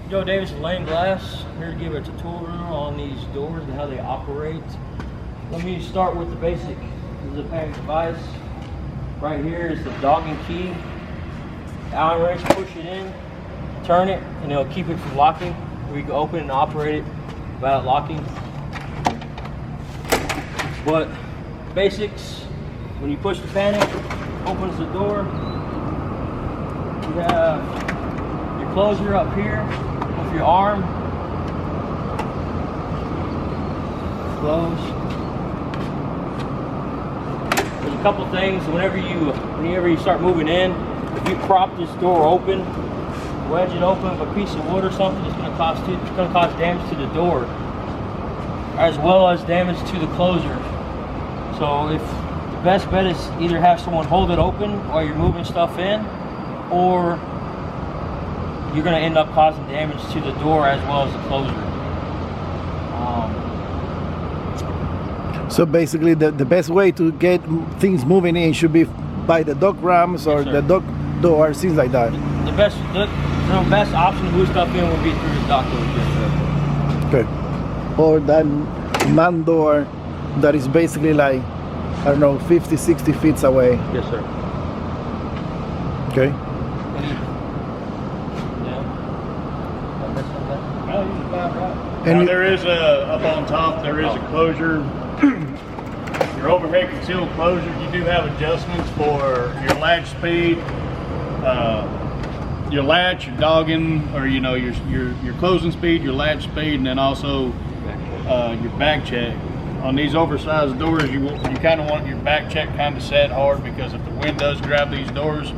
Joe Davis and Lane Glass, here to give a tutorial on these doors and how they operate. Let me start with the basic. This is a panic device. Right here is the dogging key. Allen wrench, push it in, turn it, and it'll keep it from locking. We can open and operate it without locking. But basics, when you push the panic, opens the door. You have your closer up here with your arm. Close. There's a couple things. Whenever you start moving in, if you prop this door open, wedge it open with a piece of wood or something, it's going to cause damage to the door, as well as damage to the closer. So if the best bet is either have someone hold it open while you're moving stuff in, or you're going to end up causing damage to the door as well as the closer. So basically the best way to get things moving in should be by the dock rams or the dock door, things like that. The best option to move stuff in would be through the dock door. Okay. Or that man door that is basically like, I don't know, 50, 60 feet away. Yes, sir. Okay. Now there is up on top, there is a closure. Your overhead concealed closure, you do have adjustments for your latch speed, your latch, your dogging, or your closing speed, your latch speed, and then also your back check. On these oversized doors, you kind of want your back check kind of set hard, because if the wind does grab these doors,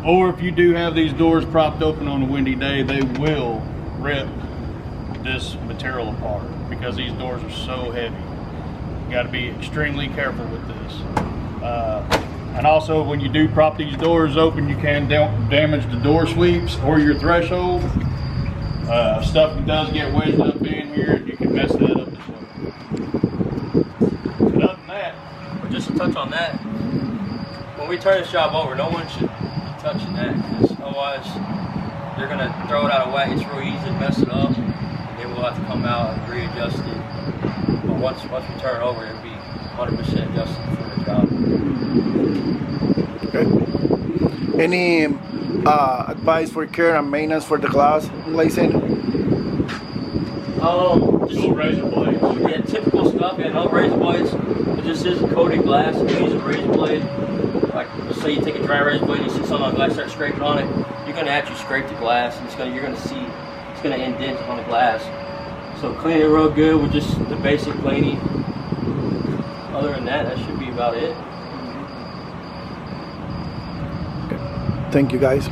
or if you do have these doors propped open on a windy day, they will rip this material apart because these doors are so heavy. You got to be extremely careful with this. And also, when you do prop these doors open, you can damage the door sweeps or your threshold. Stuff that does get wedged up in here, you can mess that up as well. But other than that, but just to touch on that, when we turn this job over, no one should be touching that, because otherwise they're going to throw it out of whack. It's real easy to mess it up, and then we'll have to come out and readjust it. But once we turn it over, it'll be 100% adjusted for the job. Okay. Any advice for care and maintenance for the glass glazing? Just no razor blades. Yeah, typical stuff. Yeah, no razor blades. But this is coated glass. If you use a razor blade, like let's say you take a dry razor blade, you see something on the glass, start scraping on it, you're going to actually scrape the glass, and you're going to see it's going to indent on the glass. So clean it real good with just the basic cleaning. Other than that, that should be about it. Okay. Thank you, guys.